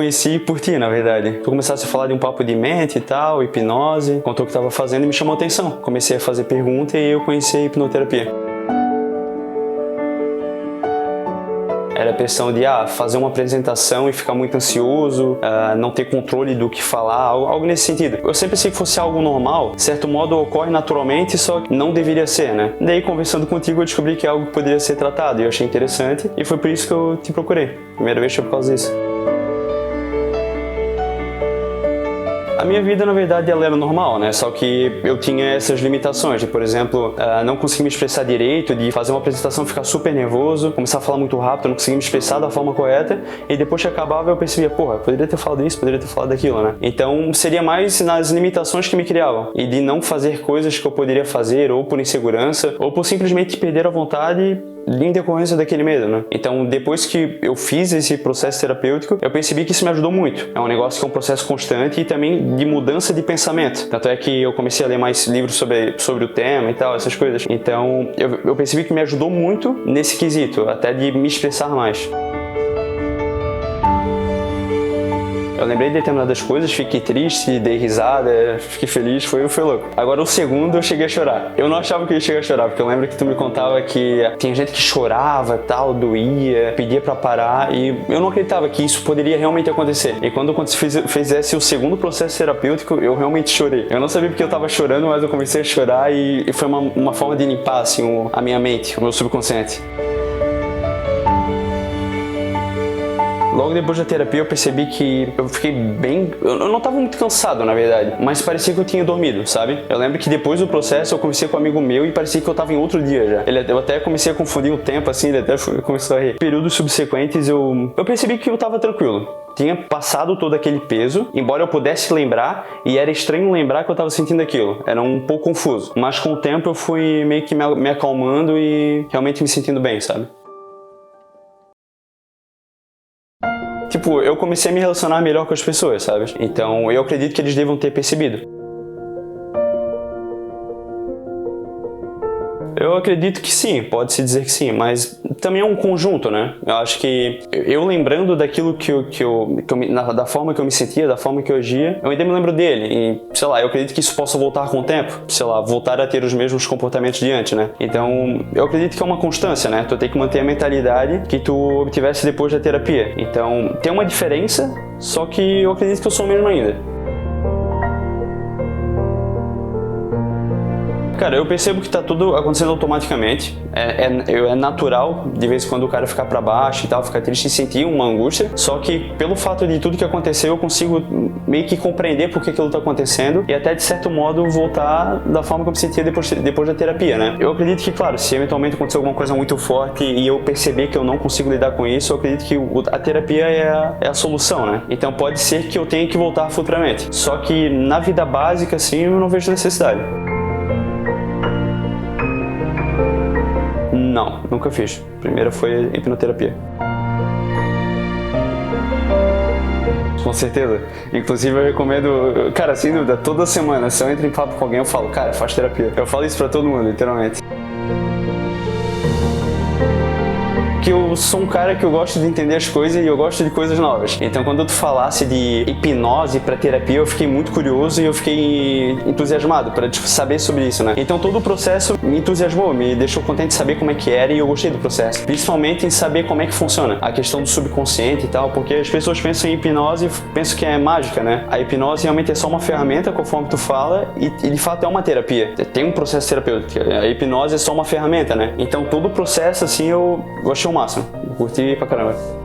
conheci por ti, na verdade. Tu começaste a falar de um papo de mente e tal, hipnose, contou o que estava fazendo e me chamou a atenção. Comecei a fazer pergunta e eu conheci a hipnoterapia. Era a pressão de fazer uma apresentação e ficar muito ansioso, não ter controle do que falar, algo nesse sentido. Eu sempre pensei que fosse algo normal, de certo modo ocorre naturalmente, só que não deveria ser, né? Daí, conversando contigo, eu descobri que é algo que poderia ser tratado e eu achei interessante e foi por isso que eu te procurei. Primeira vez foi por causa disso. A minha vida, na verdade, ela era normal, né? Só que eu tinha essas limitações de, por exemplo, não conseguir me expressar direito, de fazer uma apresentação ficar super nervoso, começar a falar muito rápido, não conseguir me expressar da forma correta, e depois que acabava eu percebia, porra, poderia ter falado isso, poderia ter falado daquilo, né? Então seria mais nas limitações que me criavam, e de não fazer coisas que eu poderia fazer, ou por insegurança, ou por simplesmente perder a vontade em decorrência daquele medo, né? Então, depois que eu fiz esse processo terapêutico, eu percebi que isso me ajudou muito. É um negócio que é um processo constante e também de mudança de pensamento. Tanto é que eu comecei a ler mais livros sobre o tema e tal, essas coisas. Então, eu percebi que me ajudou muito nesse quesito, até de me expressar mais. Eu lembrei de determinadas coisas, fiquei triste, dei risada, fiquei feliz, foi louco. Agora o segundo eu cheguei a chorar. Eu não achava que eu ia chegar a chorar, porque eu lembro que tu me contava que tinha gente que chorava, tal, doía, pedia pra parar, e eu não acreditava que isso poderia realmente acontecer. E quando eu fizesse o segundo processo terapêutico, eu realmente chorei. Eu não sabia porque eu tava chorando, mas eu comecei a chorar e foi uma forma de limpar, assim, a minha mente, o meu subconsciente. Logo depois da terapia eu percebi que eu fiquei bem... Eu não estava muito cansado, na verdade, mas parecia que eu tinha dormido, sabe? Eu lembro que depois do processo eu conversei com um amigo meu e parecia que eu estava em outro dia já. Eu até comecei a confundir o tempo, assim, ele até começou a rir. Períodos subsequentes eu percebi que eu estava tranquilo. Tinha passado todo aquele peso, embora eu pudesse lembrar, e era estranho lembrar que eu estava sentindo aquilo. Era um pouco confuso. Mas com o tempo eu fui meio que me acalmando e realmente me sentindo bem, sabe? Tipo, eu comecei a me relacionar melhor com as pessoas, sabe? Então, eu acredito que eles devam ter percebido. Eu acredito que sim, pode-se dizer que sim, mas também é um conjunto, né? Eu acho que eu lembrando daquilo da forma que eu me sentia, da forma que eu agia, eu ainda me lembro dele e, sei lá, eu acredito que isso possa voltar com o tempo, sei lá, voltar a ter os mesmos comportamentos de antes, né? Então, eu acredito que é uma constância, né? Tu tem que manter a mentalidade que tu obtivesse depois da terapia. Então, tem uma diferença, só que eu acredito que eu sou o mesmo ainda. Cara, eu percebo que tá tudo acontecendo automaticamente. É natural, de vez em quando, o cara ficar pra baixo e tal, ficar triste e sentir uma angústia. Só que, pelo fato de tudo que aconteceu, eu consigo meio que compreender por que aquilo tá acontecendo e até, de certo modo, voltar da forma que eu me sentia depois da terapia, né? Eu acredito que, claro, se eventualmente acontecer alguma coisa muito forte e eu perceber que eu não consigo lidar com isso, eu acredito que a terapia é a solução, né? Então, pode ser que eu tenha que voltar futuramente. Só que, na vida básica, assim, eu não vejo necessidade. Não, nunca fiz. A primeira foi hipnoterapia. Com certeza. Inclusive eu recomendo, cara, sem dúvida, toda semana, se eu entro em papo com alguém, eu falo, cara, faz terapia. Eu falo isso pra todo mundo, literalmente. Que eu sou um cara que eu gosto de entender as coisas e eu gosto de coisas novas. Então, quando tu falasse de hipnose para terapia, eu fiquei muito curioso e eu fiquei entusiasmado para saber sobre isso, né? Então, todo o processo me entusiasmou, me deixou contente de saber como é que era e eu gostei do processo. Principalmente em saber como é que funciona a questão do subconsciente e tal, porque as pessoas pensam em hipnose e pensam que é mágica, né? A hipnose realmente é só uma ferramenta, conforme tu fala, e de fato é uma terapia. Tem um processo terapêutico. A hipnose é só uma ferramenta, né? Então, todo o processo, assim, eu achei o máximo. Eu curti pra caramba.